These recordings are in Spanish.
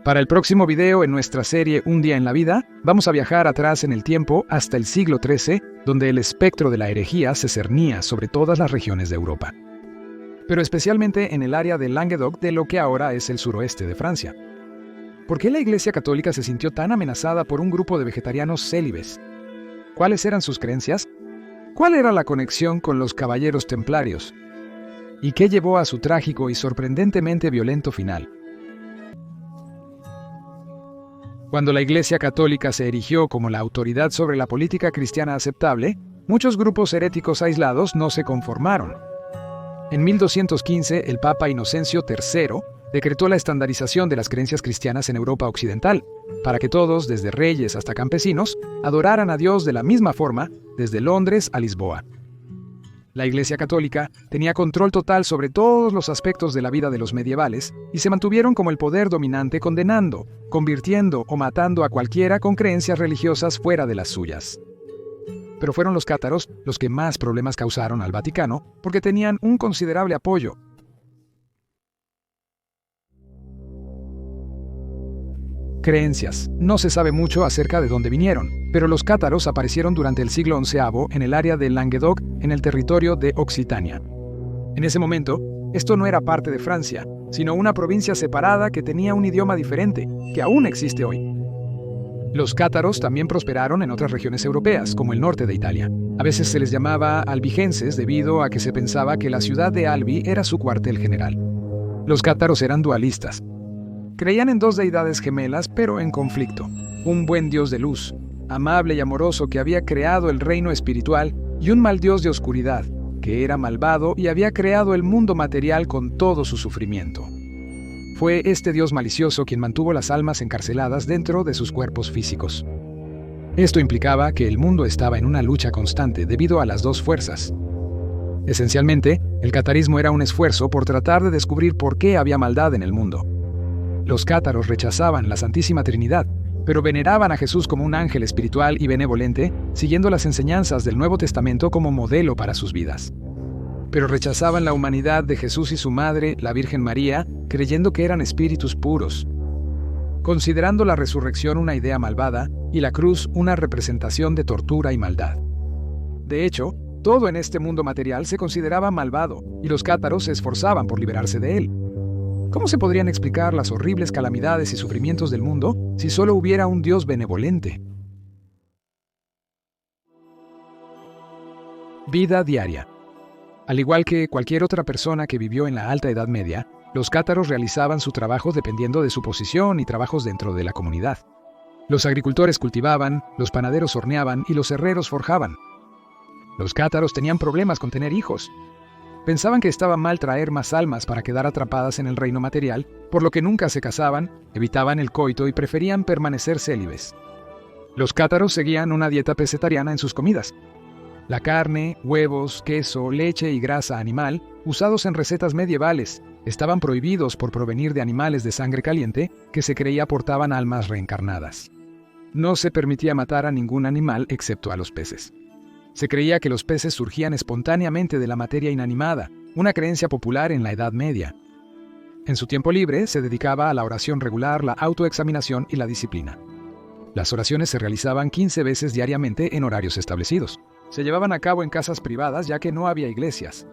Para el próximo video en nuestra serie Un día en la vida, vamos a viajar atrás en el tiempo hasta el siglo XIII, donde el espectro de la herejía se cernía sobre todas las regiones de Europa, pero especialmente en el área de Languedoc, de lo que ahora es el suroeste de Francia. ¿Por qué la Iglesia Católica se sintió tan amenazada por un grupo de vegetarianos célibes? ¿Cuáles eran sus creencias? ¿Cuál era la conexión con los caballeros templarios? ¿Y qué llevó a su trágico y sorprendentemente violento final? Cuando la Iglesia Católica se erigió como la autoridad sobre la política cristiana aceptable, muchos grupos heréticos aislados no se conformaron. En 1215, el Papa Inocencio III decretó la estandarización de las creencias cristianas en Europa occidental, para que todos, desde reyes hasta campesinos, adoraran a Dios de la misma forma, desde Londres a Lisboa. La Iglesia Católica tenía control total sobre todos los aspectos de la vida de los medievales y se mantuvieron como el poder dominante condenando, convirtiendo o matando a cualquiera con creencias religiosas fuera de las suyas. Pero fueron los cátaros los que más problemas causaron al Vaticano porque tenían un considerable apoyo. Creencias. No se sabe mucho acerca de dónde vinieron, pero los cátaros aparecieron durante el siglo XI en el área de Languedoc, en el territorio de Occitania. En ese momento, esto no era parte de Francia, sino una provincia separada que tenía un idioma diferente, que aún existe hoy. Los cátaros también prosperaron en otras regiones europeas, como el norte de Italia. A veces se les llamaba albigenses debido a que se pensaba que la ciudad de Albi era su cuartel general. Los cátaros eran dualistas. Creían en dos deidades gemelas, pero en conflicto. Un buen dios de luz, amable y amoroso, que había creado el reino espiritual, y un mal dios de oscuridad, que era malvado y había creado el mundo material con todo su sufrimiento. Fue este dios malicioso quien mantuvo las almas encarceladas dentro de sus cuerpos físicos. Esto implicaba que el mundo estaba en una lucha constante debido a las dos fuerzas. Esencialmente, el catarismo era un esfuerzo por tratar de descubrir por qué había maldad en el mundo. Los cátaros rechazaban la Santísima Trinidad, pero veneraban a Jesús como un ángel espiritual y benevolente, siguiendo las enseñanzas del Nuevo Testamento como modelo para sus vidas. Pero rechazaban la humanidad de Jesús y su madre, la Virgen María, creyendo que eran espíritus puros, considerando la resurrección una idea malvada y la cruz una representación de tortura y maldad. De hecho, todo en este mundo material se consideraba malvado, y los cátaros se esforzaban por liberarse de él. ¿Cómo se podrían explicar las horribles calamidades y sufrimientos del mundo si solo hubiera un Dios benevolente? Vida diaria. Al igual que cualquier otra persona que vivió en la Alta Edad Media, los cátaros realizaban su trabajo dependiendo de su posición y trabajos dentro de la comunidad. Los agricultores cultivaban, los panaderos horneaban y los herreros forjaban. Los cátaros tenían problemas con tener hijos. Pensaban que estaba mal traer más almas para quedar atrapadas en el reino material, por lo que nunca se casaban, evitaban el coito y preferían permanecer célibes. Los cátaros seguían una dieta pescetariana en sus comidas. La carne, huevos, queso, leche y grasa animal, usados en recetas medievales, estaban prohibidos por provenir de animales de sangre caliente que se creía portaban almas reencarnadas. No se permitía matar a ningún animal excepto a los peces. Se creía que los peces surgían espontáneamente de la materia inanimada, una creencia popular en la Edad Media. En su tiempo libre se dedicaba a la oración regular, la autoexaminación y la disciplina. Las oraciones se realizaban 15 veces diariamente en horarios establecidos. Se llevaban a cabo en casas privadas ya que no había iglesias.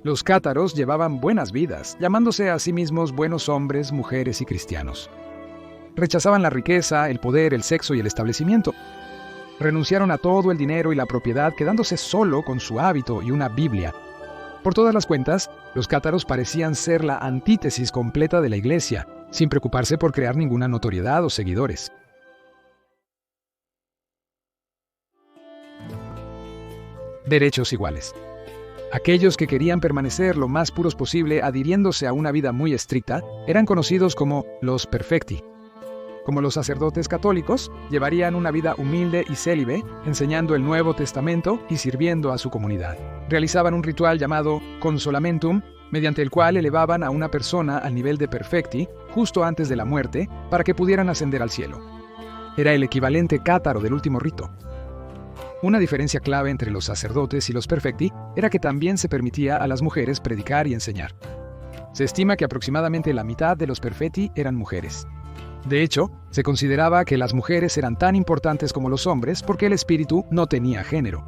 Los cátaros llevaban buenas vidas, llamándose a sí mismos buenos hombres, mujeres y cristianos. Rechazaban la riqueza, el poder, el sexo y el establecimiento. Renunciaron a todo el dinero y la propiedad, quedándose solo con su hábito y una Biblia. Por todas las cuentas, los cátaros parecían ser la antítesis completa de la iglesia, sin preocuparse por crear ninguna notoriedad o seguidores. Derechos iguales. Aquellos que querían permanecer lo más puros posible adhiriéndose a una vida muy estricta eran conocidos como los perfecti. Como los sacerdotes católicos, llevarían una vida humilde y célibe, enseñando el Nuevo Testamento y sirviendo a su comunidad. Realizaban un ritual llamado consolamentum, mediante el cual elevaban a una persona al nivel de perfecti justo antes de la muerte para que pudieran ascender al cielo. Era el equivalente cátaro del último rito. Una diferencia clave entre los sacerdotes y los perfecti era que también se permitía a las mujeres predicar y enseñar. Se estima que aproximadamente la mitad de los perfecti eran mujeres. De hecho, se consideraba que las mujeres eran tan importantes como los hombres porque el espíritu no tenía género.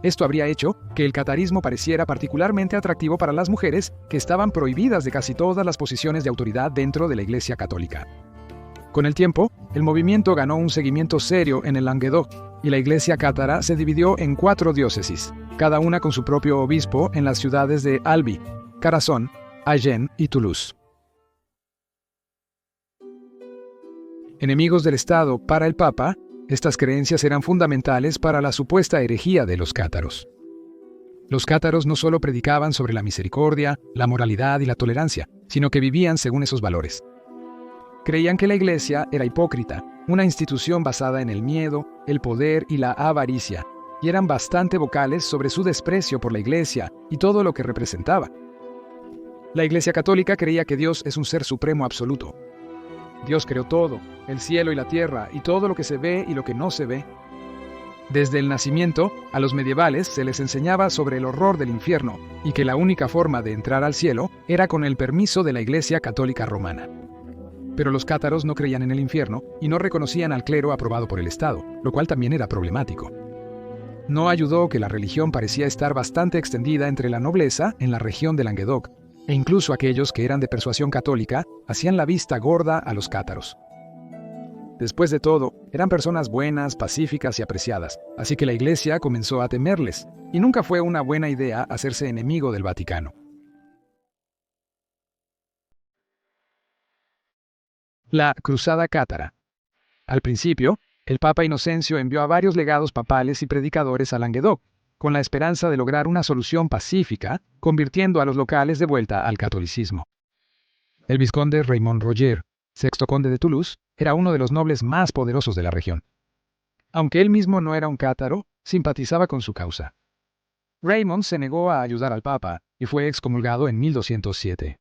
Esto habría hecho que el catarismo pareciera particularmente atractivo para las mujeres, que estaban prohibidas de casi todas las posiciones de autoridad dentro de la Iglesia Católica. Con el tiempo, el movimiento ganó un seguimiento serio en el Languedoc, y la Iglesia cátara se dividió en 4 diócesis, cada una con su propio obispo en las ciudades de Albi, Carcassonne, Agen y Toulouse. Enemigos del Estado para el Papa, estas creencias eran fundamentales para la supuesta herejía de los cátaros. Los cátaros no solo predicaban sobre la misericordia, la moralidad y la tolerancia, sino que vivían según esos valores. Creían que la Iglesia era hipócrita, una institución basada en el miedo, el poder y la avaricia, y eran bastante vocales sobre su desprecio por la Iglesia y todo lo que representaba. La Iglesia Católica creía que Dios es un ser supremo absoluto. Dios creó todo, el cielo y la tierra, y todo lo que se ve y lo que no se ve. Desde el nacimiento, a los medievales se les enseñaba sobre el horror del infierno, y que la única forma de entrar al cielo era con el permiso de la Iglesia Católica Romana. Pero los cátaros no creían en el infierno y no reconocían al clero aprobado por el Estado, lo cual también era problemático. No ayudó que la religión parecía estar bastante extendida entre la nobleza en la región de Languedoc, e incluso aquellos que eran de persuasión católica hacían la vista gorda a los cátaros. Después de todo, eran personas buenas, pacíficas y apreciadas, así que la Iglesia comenzó a temerles, y nunca fue una buena idea hacerse enemigo del Vaticano. La Cruzada Cátara. Al principio, el Papa Inocencio envió a varios legados papales y predicadores a Languedoc, con la esperanza de lograr una solución pacífica, convirtiendo a los locales de vuelta al catolicismo. El vizconde Raymond Roger, sexto conde de Toulouse, era uno de los nobles más poderosos de la región. Aunque él mismo no era un cátaro, simpatizaba con su causa. Raymond se negó a ayudar al Papa y fue excomulgado en 1207.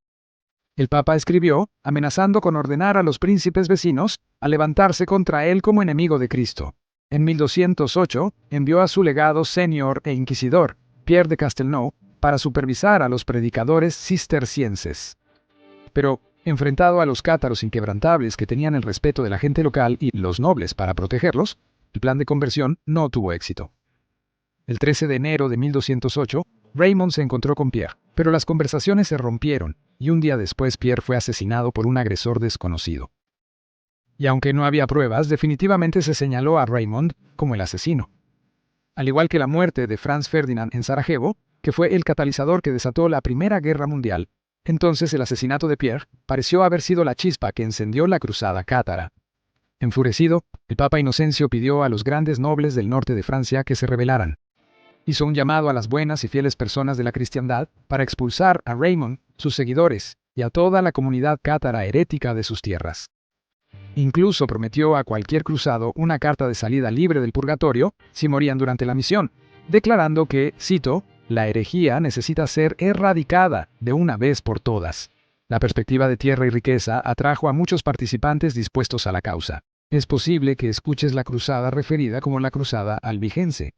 El Papa escribió, amenazando con ordenar a los príncipes vecinos a levantarse contra él como enemigo de Cristo. En 1208, envió a su legado senior e inquisidor, Pierre de Castelnau, para supervisar a los predicadores cistercienses. Pero, enfrentado a los cátaros inquebrantables que tenían el respeto de la gente local y los nobles para protegerlos, el plan de conversión no tuvo éxito. El 13 de enero de 1208, Raymond se encontró con Pierre, pero las conversaciones se rompieron, y un día después Pierre fue asesinado por un agresor desconocido. Y aunque no había pruebas, definitivamente se señaló a Raymond como el asesino. Al igual que la muerte de Franz Ferdinand en Sarajevo, que fue el catalizador que desató la Primera Guerra Mundial, entonces el asesinato de Pierre pareció haber sido la chispa que encendió la cruzada cátara. Enfurecido, el Papa Inocencio pidió a los grandes nobles del norte de Francia que se rebelaran. Hizo un llamado a las buenas y fieles personas de la cristiandad para expulsar a Raymond, sus seguidores, y a toda la comunidad cátara herética de sus tierras. Incluso prometió a cualquier cruzado una carta de salida libre del purgatorio si morían durante la misión, declarando que, cito, la herejía necesita ser erradicada de una vez por todas. La perspectiva de tierra y riqueza atrajo a muchos participantes dispuestos a la causa. Es posible que escuches la cruzada referida como la cruzada albigense.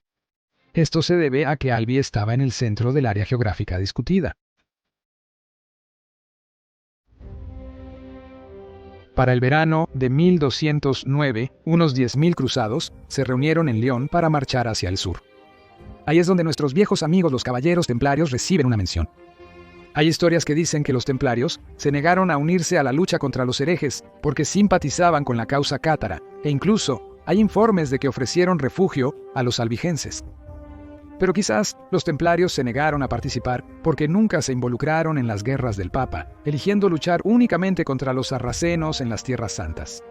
Esto se debe a que Albi estaba en el centro del área geográfica discutida. Para el verano de 1209, unos 10.000 cruzados se reunieron en Lyon para marchar hacia el sur. Ahí es donde nuestros viejos amigos los caballeros templarios reciben una mención. Hay historias que dicen que los templarios se negaron a unirse a la lucha contra los herejes porque simpatizaban con la causa cátara, e incluso hay informes de que ofrecieron refugio a los albigenses. Pero quizás los templarios se negaron a participar porque nunca se involucraron en las guerras del Papa, eligiendo luchar únicamente contra los sarracenos en las Tierras Santas.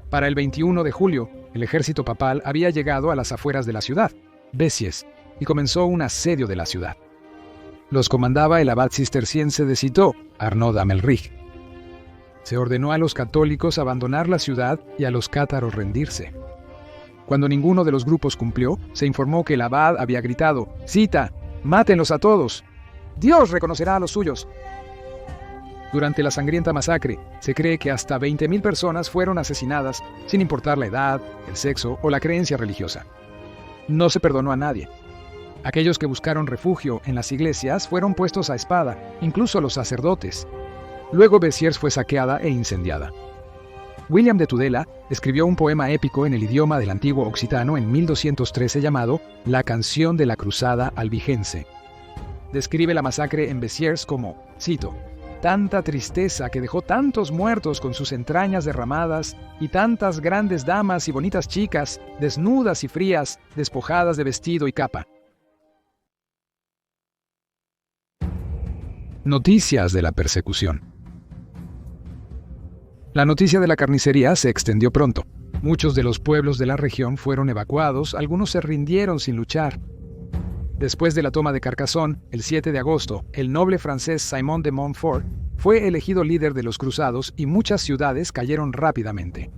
Para el 21 de julio, el ejército papal había llegado a las afueras de la ciudad, Béziers, y comenzó un asedio de la ciudad. Los comandaba el abad cisterciense de Citeaux, Arnaud d'Amelrich. Se ordenó a los católicos abandonar la ciudad y a los cátaros rendirse. Cuando ninguno de los grupos cumplió, se informó que el abad había gritado: «¡Cita! ¡Mátenlos a todos! ¡Dios reconocerá a los suyos!». Durante la sangrienta masacre, se cree que hasta 20.000 personas fueron asesinadas, sin importar la edad, el sexo o la creencia religiosa. No se perdonó a nadie. Aquellos que buscaron refugio en las iglesias fueron puestos a espada, incluso los sacerdotes. Luego Béziers fue saqueada e incendiada. William de Tudela escribió un poema épico en el idioma del antiguo occitano en 1213 llamado La canción de la cruzada albigense. Describe la masacre en Besiers como, cito, «tanta tristeza que dejó tantos muertos con sus entrañas derramadas y tantas grandes damas y bonitas chicas, desnudas y frías, despojadas de vestido y capa». Noticias de la persecución. La noticia de la carnicería se extendió pronto. Muchos de los pueblos de la región fueron evacuados, algunos se rindieron sin luchar. Después de la toma de Carcassonne, el 7 de agosto, el noble francés Simon de Montfort fue elegido líder de los cruzados y muchas ciudades cayeron rápidamente.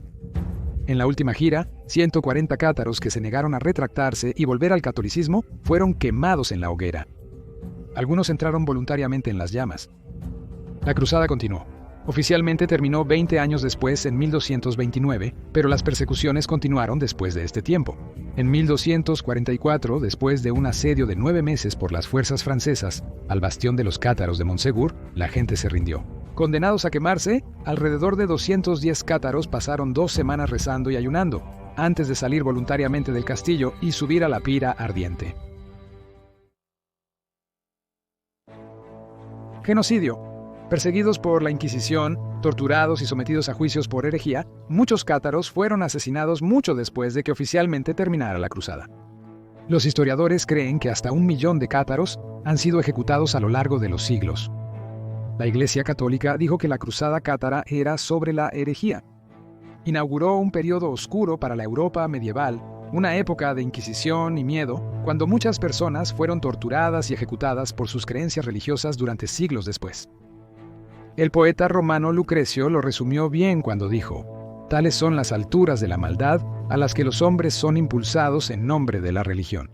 En la última gira, 140 cátaros que se negaron a retractarse y volver al catolicismo fueron quemados en la hoguera. Algunos entraron voluntariamente en las llamas. La cruzada continuó. Oficialmente terminó 20 años después, en 1229, pero las persecuciones continuaron después de este tiempo. En 1244, después de un asedio de 9 meses por las fuerzas francesas al bastión de los cátaros de Montségur, la gente se rindió. Condenados a quemarse, alrededor de 210 cátaros pasaron 2 semanas rezando y ayunando, antes de salir voluntariamente del castillo y subir a la pira ardiente. Genocidio. Perseguidos por la Inquisición, torturados y sometidos a juicios por herejía, muchos cátaros fueron asesinados mucho después de que oficialmente terminara la cruzada. Los historiadores creen que hasta 1 millón de cátaros han sido ejecutados a lo largo de los siglos. La Iglesia Católica dijo que la cruzada cátara era sobre la herejía. Inauguró un periodo oscuro para la Europa medieval, una época de inquisición y miedo, cuando muchas personas fueron torturadas y ejecutadas por sus creencias religiosas durante siglos después. El poeta romano Lucrecio lo resumió bien cuando dijo: «Tales son las alturas de la maldad a las que los hombres son impulsados en nombre de la religión».